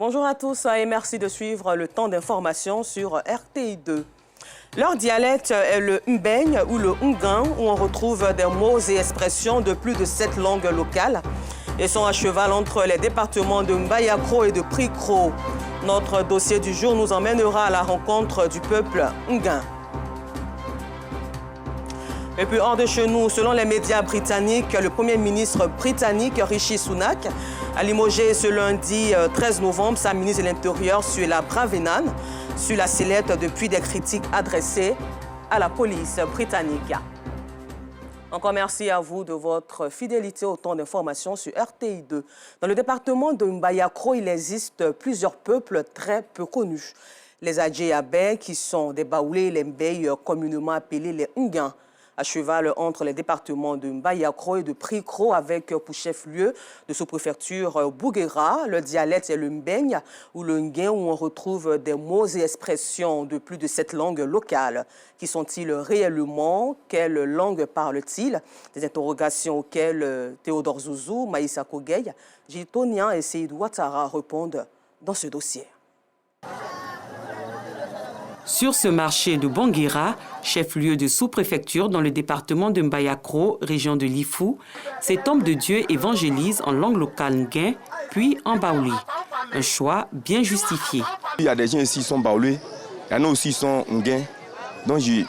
Bonjour à tous et merci de suivre le temps d'information sur RTI2. Leur dialecte est le mbeng ou le ngan, où on retrouve des mots et expressions de plus de 7 langues locales et sont à cheval entre les départements de Mbayakro et de Prikro. Notre dossier du jour nous emmènera à la rencontre du peuple ngan. Et puis hors de chez nous, selon les médias britanniques, le Premier ministre britannique Rishi Sunak a limogé ce lundi 13 novembre sa ministre de l'Intérieur Suella Braverman sur la sellette depuis des critiques adressées à la police britannique. Encore merci à vous de votre fidélité au temps d'information sur RTI2. Dans le département de Mbayakro, il existe plusieurs peuples très peu connus. Les Adjéabè, qui sont des Baoulés et les Mbey, communément appelés les Ngans, à cheval entre les départements de Mbayakro et de Prikro, avec pour chef-lieu de sous-préfecture Bouguera. Le dialecte est le mbeng ou le nguin, où on retrouve des mots et expressions de plus de 7 langues locales. Qui sont-ils réellement? Quelle langue parlent-ils? Des interrogations auxquelles Théodore Zouzou, Maïssa Kogey, Gilles Tonian et Seydou Ouattara répondent dans ce dossier. Sur ce marché de Bonguera, chef-lieu de sous-préfecture dans le département de Mbayakro, région de Lifou, cet homme de Dieu évangélise en langue locale nguin, puis en baoulé. Un choix bien justifié. Il y a des gens ici qui sont baoulés, il y en a aussi qui sont nguin. Donc je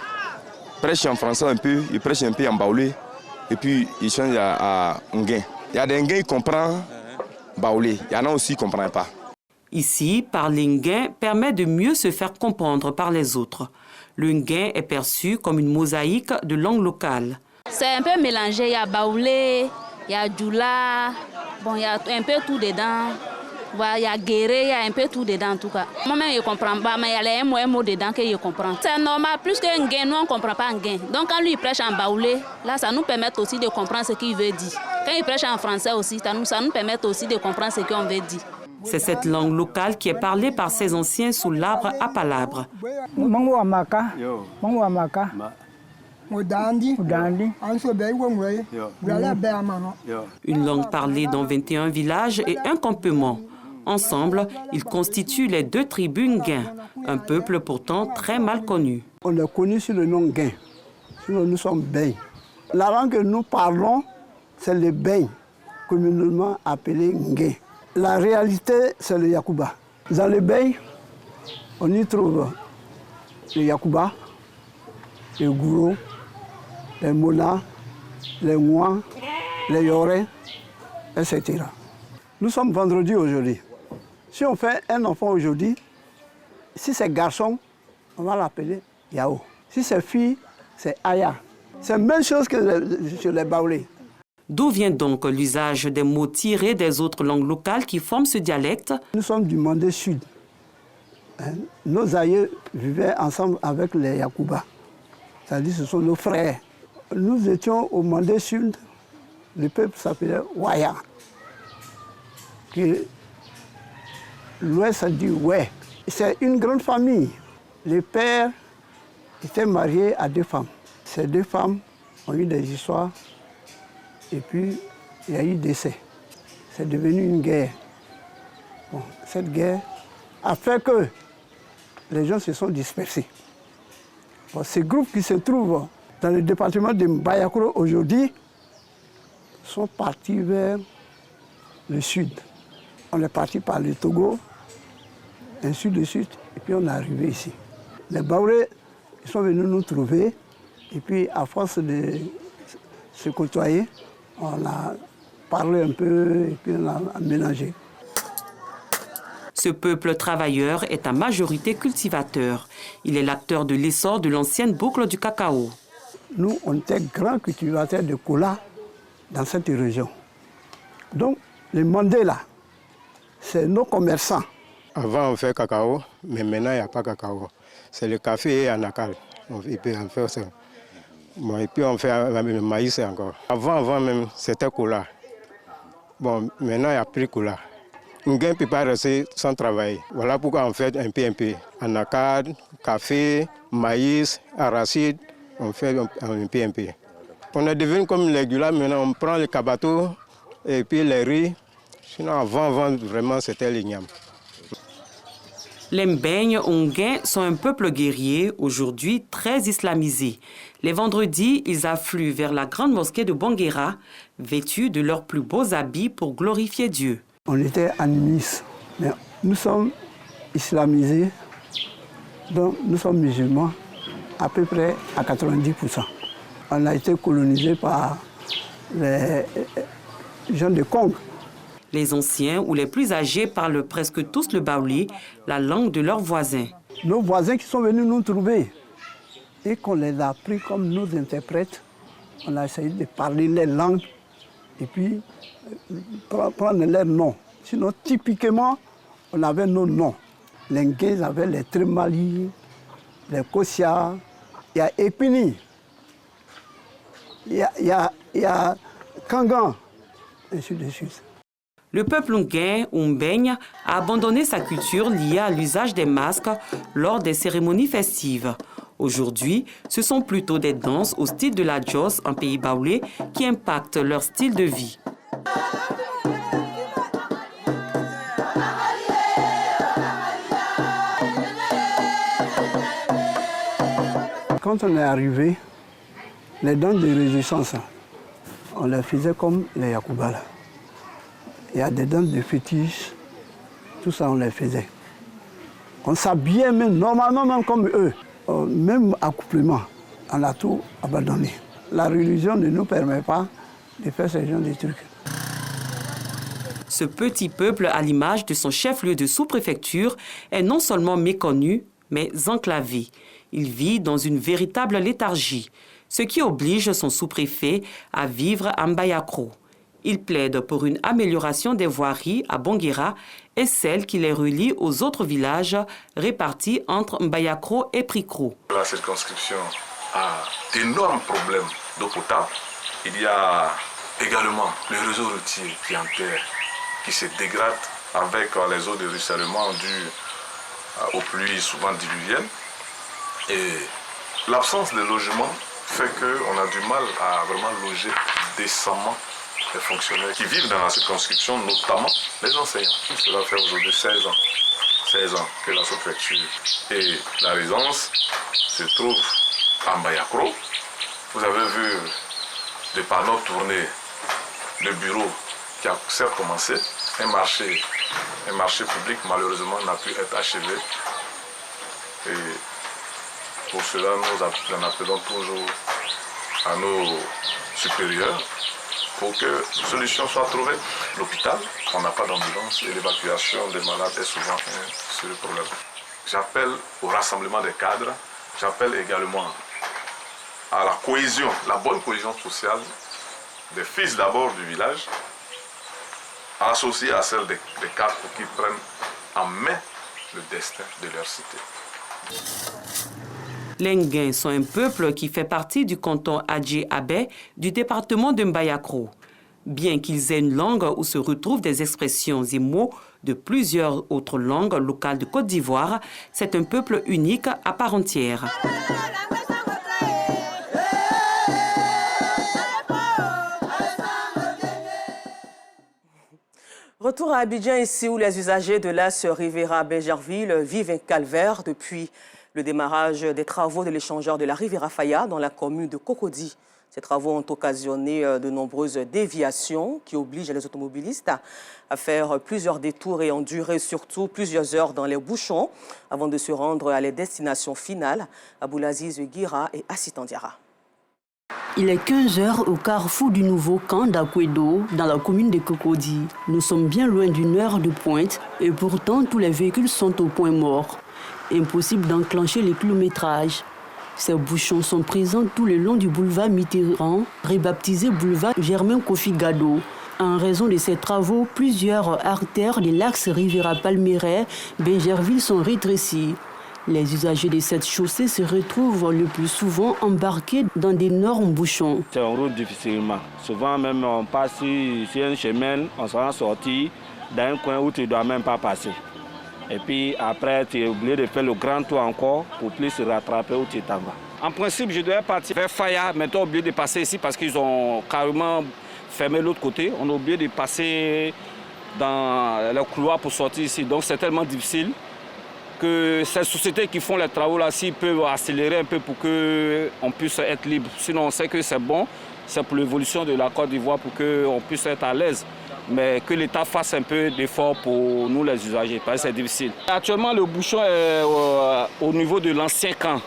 prêche en français un peu, je prêche un peu en baoulé, et puis je change à nguin. Il y a des nguins qui comprennent baoulé, il y en a aussi qui ne comprennent pas. Ici, parler nguin permet de mieux se faire comprendre par les autres. Le nguin est perçu comme une mosaïque de langue locale. C'est un peu mélangé, il y a baoulé, il y a djoula, bon, il y a un peu tout dedans. Il y a guéré, il y a un peu tout dedans en tout cas. Moi-même, je ne comprends pas, mais il y a un mot dedans que je comprends. C'est normal, plus qu'un nguin, nous on ne comprend pas un nguin. Donc quand lui il prêche en baoulé, là ça nous permet aussi de comprendre ce qu'il veut dire. Quand il prêche en français aussi, ça nous permet aussi de comprendre ce qu'on veut dire. C'est cette langue locale qui est parlée par ces anciens sous l'arbre à palabres. Une langue parlée dans 21 villages et un campement. Ensemble, ils constituent les 2 tribus Nguin, un peuple pourtant très mal connu. On est connu sous le nom Nguin, sinon nous sommes Bey. La langue que nous parlons, c'est le Bey, communément appelé Nguin. La réalité, c'est le Yakuba. Dans le Bey, on y trouve le Yakuba, le Gouro, les Mola, les Ngois, les Yoré, etc. Nous sommes vendredi aujourd'hui. Si on fait un enfant aujourd'hui, si c'est garçon, on va l'appeler Yao. Si c'est fille, c'est Aya. C'est la même chose que sur les Baoulés. D'où vient donc l'usage des mots tirés des autres langues locales qui forment ce dialecte? Nous sommes du Mandé Sud. Nos aïeux vivaient ensemble avec les Yakuba. C'est-à-dire que ce sont nos frères. Nous étions au Mandé Sud, le peuple s'appelait Waya. L'Ouest a dit ouais. C'est une grande famille. Les pères étaient mariés à 2 femmes. Ces 2 femmes ont eu des histoires. Et puis, il y a eu décès. C'est devenu une guerre. Bon, cette guerre a fait que les gens se sont dispersés. Bon, ces groupes qui se trouvent dans le département de Mbayakro aujourd'hui sont partis vers le sud. On est parti par le Togo, ainsi de suite, et puis on est arrivé ici. Les Baoulés, ils sont venus nous trouver, et puis à force de se côtoyer, on a parlé un peu et puis on a mélangé. Ce peuple travailleur est à majorité cultivateur. Il est l'acteur de l'essor de l'ancienne boucle du cacao. Nous, on était grands cultivateurs de cola dans cette région. Donc, les Mandés là, c'est nos commerçants. Avant, on fait cacao, mais maintenant, il n'y a pas cacao. C'est le café et anacal. On peut en faire ça. Bon, et puis on fait le maïs encore. Avant même, c'était cola. Bon, maintenant, il n'y a plus cola. Un gain ne peut pas rester sans travail. Voilà pourquoi on fait un peu. Anacarde, café, maïs, arachide, on fait un peu. On est devenu comme les gulas, maintenant on prend les cabatos et puis les riz. Sinon, avant vraiment, c'était l'igname. Les Mbègnes Onguins sont un peuple guerrier, aujourd'hui très islamisé. Les vendredis, ils affluent vers la grande mosquée de Banguera, vêtus de leurs plus beaux habits pour glorifier Dieu. On était animistes, mais nous sommes islamisés, donc nous sommes musulmans à peu près à 90%. On a été colonisés par les gens de Congo. Les anciens ou les plus âgés parlent presque tous le baoulé, la langue de leurs voisins. Nos voisins qui sont venus nous trouver et qu'on les a pris comme nos interprètes, on a essayé de parler les langues et puis prendre leurs noms. Sinon, typiquement, on avait nos noms. Les Nguins avaient les Trémali, les Kossia, il y a Épini, il y a Kangan, ainsi de suite. Le peuple Nguin ou Mbègne a abandonné sa culture liée à l'usage des masques lors des cérémonies festives. Aujourd'hui, ce sont plutôt des danses au style de la Djoss en pays baoulé qui impactent leur style de vie. Quand on est arrivé, les danses de résistance, on les faisait comme les Yakoubala. Il y a des danses de fétiches, tout ça on les faisait. On s'habillait même, normalement même comme eux. Même accouplement, on a tout abandonné. La religion ne nous permet pas de faire ce genre de trucs. Ce petit peuple, à l'image de son chef-lieu de sous-préfecture, est non seulement méconnu, mais enclavé. Il vit dans une véritable léthargie, ce qui oblige son sous-préfet à vivre à Mbayakro. Il plaide pour une amélioration des voiries à Banguera et celle qui les relie aux autres villages répartis entre Mbayakro et Prikro. La circonscription a d'énormes problèmes d'eau potable. Il y a également le réseau routier qui enterre, qui se dégrade avec les eaux de ruissellement dues aux pluies souvent diluviennes. Et l'absence de logement fait qu'on a du mal à vraiment loger décemment les fonctionnaires qui vivent dans la circonscription, notamment les enseignants. Cela fait aujourd'hui 16 ans que la sous-préfecture et la résidence se trouvent à Mbayakro. Vous avez vu des panneaux tournés, le bureau qui a certes commencé, un marché public malheureusement n'a pu être achevé. Et pour cela, nous en appelons toujours à nos supérieurs pour que une solution soit trouvée. L'hôpital, on n'a pas d'ambulance et l'évacuation des malades est souvent un sérieux problème. J'appelle au rassemblement des cadres, j'appelle également à la cohésion, la bonne cohésion sociale des fils d'abord du village, associée à celle des cadres pour qu'ils prennent en main le destin de leur cité. Les Nguins sont un peuple qui fait partie du canton Adjé-Abé du département de Mbayakro. Bien qu'ils aient une langue où se retrouvent des expressions et mots de plusieurs autres langues locales de Côte d'Ivoire, c'est un peuple unique à part entière. Retour à Abidjan, ici où les usagers de l'As Rivera Bégerville vivent un calvaire depuis le démarrage des travaux de l'échangeur de la Rivera Faya dans la commune de Cocody. Ces travaux ont occasionné de nombreuses déviations qui obligent les automobilistes à faire plusieurs détours et endurer surtout plusieurs heures dans les bouchons avant de se rendre à les destinations finales, Aboulaziz Guira et Assitandiara. Il est 15 h au carrefour du nouveau camp d'Akwedo, dans la commune de Cocody. Nous sommes bien loin d'une heure de pointe et pourtant tous les véhicules sont au point mort. Impossible d'enclencher les kilométrages. Ces bouchons sont présents tout le long du boulevard Mitterrand, rebaptisé boulevard Germain Kofi Gado. En raison de ces travaux, plusieurs artères de l'axe Rivera-Palmeraie-Bégerville sont rétrécies. Les usagers de cette chaussée se retrouvent le plus souvent embarqués dans d'énormes bouchons. C'est une route difficilement. Souvent même on passe sur un chemin, on sera sorti dans un coin où tu ne dois même pas passer. Et puis après, tu es obligé de faire le grand tour encore pour plus se rattraper où tu t'en vas. En principe, je devais partir vers Faya, mais tu es obligé de passer ici parce qu'ils ont carrément fermé l'autre côté. On est obligé de passer dans le couloir pour sortir ici. Donc c'est tellement difficile. que ces sociétés qui font les travaux là, s'ils peuvent accélérer un peu pour qu'on puisse être libre. Sinon, on sait que c'est bon, c'est pour l'évolution de la Côte d'Ivoire, pour qu'on puisse être à l'aise. Mais que l'État fasse un peu d'effort pour nous les usagers, parce que c'est difficile. Actuellement, le bouchon est au niveau de l'ancien camp.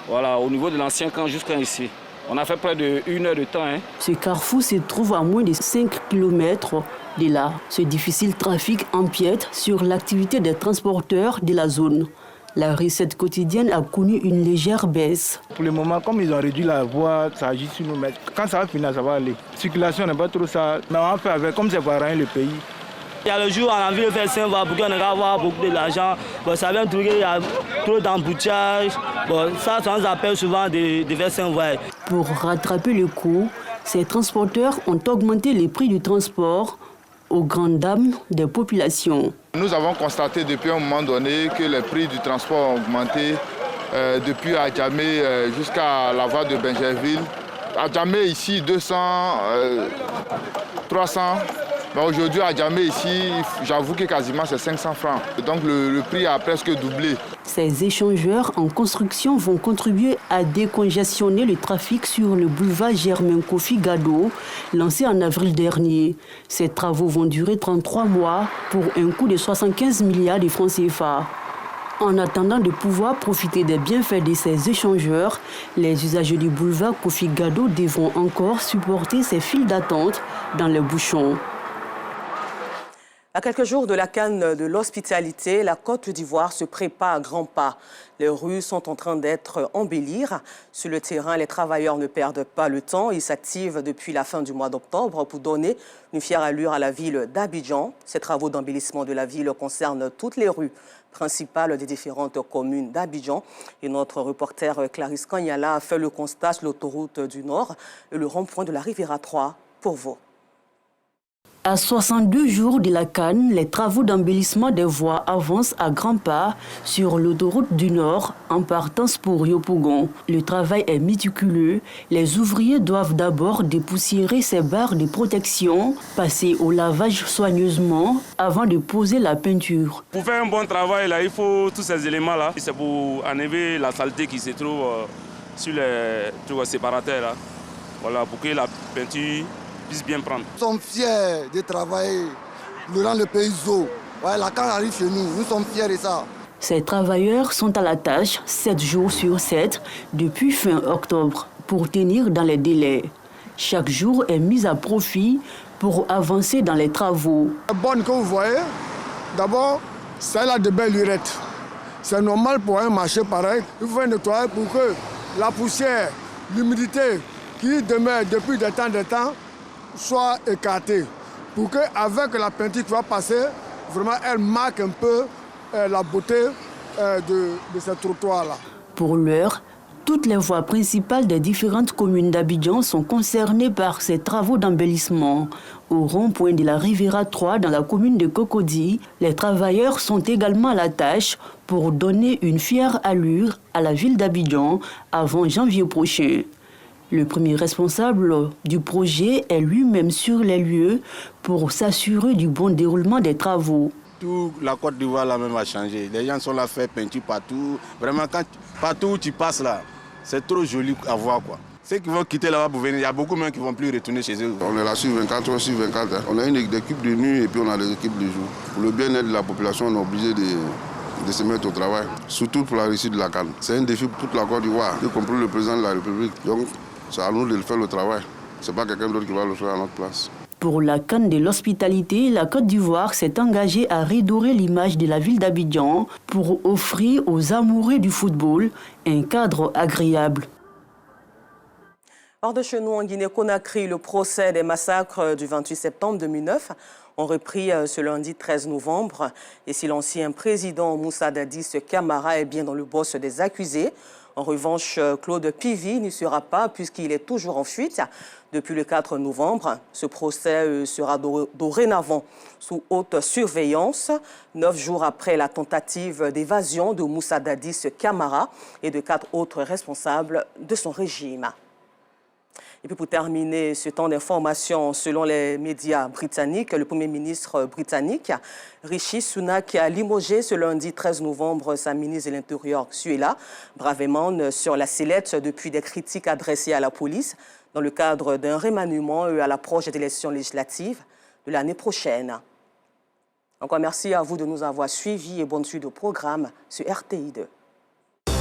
Voilà, au niveau de l'ancien camp jusqu'ici. On a fait près d'1 heure de temps. Ce carrefour se trouve à moins de 5 km de là. Ce difficile trafic empiète sur l'activité des transporteurs de la zone. La recette quotidienne a connu une légère baisse. Pour le moment, comme ils ont réduit la voie, ça agit sur nous. Mais quand ça va finir, ça va aller. La circulation n'est pas trop ça. Mais on fait avec, comme c'est pour rien le pays. Il y a le jour, on a envie de faire 5 voies pour qu'on ait avoir beaucoup d'argent. Bon, ça vient trouver, il y a trop d'embouteillages. Bon, ça nous appelle souvent de faire 5 voies. Pour rattraper le coût, ces transporteurs ont augmenté les prix du transport aux grandes dames des populations. Nous avons constaté depuis un moment donné que les prix du transport ont augmenté depuis Adjamé jusqu'à la voie de Benjerville. Adjamé ici 200, 300. Mais aujourd'hui à Adjamé ici, j'avoue que quasiment c'est 500 francs. Donc le prix a presque doublé. Ces échangeurs en construction vont contribuer à décongestionner le trafic sur le boulevard Germain Kofi Gado, lancé en avril dernier. Ces travaux vont durer 33 mois pour un coût de 75 milliards de francs CFA. En attendant de pouvoir profiter des bienfaits de ces échangeurs, les usagers du boulevard Kofi Gado devront encore supporter ces files d'attente dans les bouchons. À quelques jours de la canne de l'hospitalité, la Côte d'Ivoire se prépare à grands pas. Les rues sont en train d'être embellies. Sur le terrain, les travailleurs ne perdent pas le temps. Ils s'activent depuis la fin du mois d'octobre pour donner une fière allure à la ville d'Abidjan. Ces travaux d'embellissement de la ville concernent toutes les rues principales des différentes communes d'Abidjan. Et notre reporter Clarisse Kanyala a fait le constat sur l'autoroute du Nord et le rond-point de la Riviera 3 pour vous. À 62 jours de la canne, les travaux d'embellissement des voies avancent à grands pas sur l'autoroute du Nord en partance pour Yopougon. Le travail est méticuleux. Les ouvriers doivent d'abord dépoussiérer ces barres de protection, passer au lavage soigneusement avant de poser la peinture. Pour faire un bon travail, là, il faut tous ces éléments-là. C'est pour enlever la saleté qui se trouve sur les séparateurs. Là. Voilà, pour que la peinture puisse bien prendre. Nous sommes fiers de travailler dans le pays zoo. Ouais, la canne arrive chez nous sommes fiers de ça. Ces travailleurs sont à la tâche 7 jours sur 7 depuis fin octobre pour tenir dans les délais. Chaque jour est mis à profit pour avancer dans les travaux. La bonne que vous voyez, d'abord, c'est là de belles lurettes. C'est normal pour un marché pareil. Il faut nettoyer pour que la poussière, l'humidité qui demeure depuis de temps soit écartée. Pour qu'avec la peinture qui va passer, vraiment elle marque un peu la beauté de ce trottoir-là. Pour l'heure, toutes les voies principales des différentes communes d'Abidjan sont concernées par ces travaux d'embellissement. Au rond-point de la Riviera 3 dans la commune de Cocody, les travailleurs sont également à la tâche pour donner une fière allure à la ville d'Abidjan avant janvier prochain. Le premier responsable du projet est lui-même sur les lieux pour s'assurer du bon déroulement des travaux. Tout la Côte d'Ivoire là même a changé. Les gens sont là faire peinture partout. Vraiment, partout où tu passes là, c'est trop joli à voir quoi. Ceux qui vont quitter là-bas pour venir, il y a beaucoup même qui ne vont plus retourner chez eux. On est là sur 24 heures sur 24. Hein. On a une équipe de nuit et puis on a des équipes de jour. Pour le bien-être de la population, on est obligé de se mettre au travail. Surtout pour la réussite de la canne. C'est un défi pour toute la Côte d'Ivoire, y compris le président de la République. Donc, c'est à nous de faire le travail. Ce n'est pas quelqu'un d'autre qui va le faire à notre place. Pour la canne de l'hospitalité, la Côte d'Ivoire s'est engagée à redorer l'image de la ville d'Abidjan pour offrir aux amoureux du football un cadre agréable. Hors de chez nous, en Guinée-Conakry, le procès des massacres du 28 septembre 2009 ont repris ce lundi 13 novembre. Et si l'ancien président Moussa Dadis Camara est bien dans le boss des accusés, en revanche, Claude Pivy n'y sera pas puisqu'il est toujours en fuite. Depuis le 4 novembre, ce procès sera dorénavant sous haute surveillance, 9 jours après la tentative d'évasion de Moussa Dadis Camara et de 4 autres responsables de son régime. Et puis pour terminer ce temps d'information, selon les médias britanniques, le Premier ministre britannique, Rishi Sunak, a limogé ce lundi 13 novembre sa ministre de l'Intérieur, Suella Braverman, sur la sellette depuis des critiques adressées à la police dans le cadre d'un remaniement à l'approche des élections législatives de l'année prochaine. Encore merci à vous de nous avoir suivis et bonne suite au programme sur RTI2.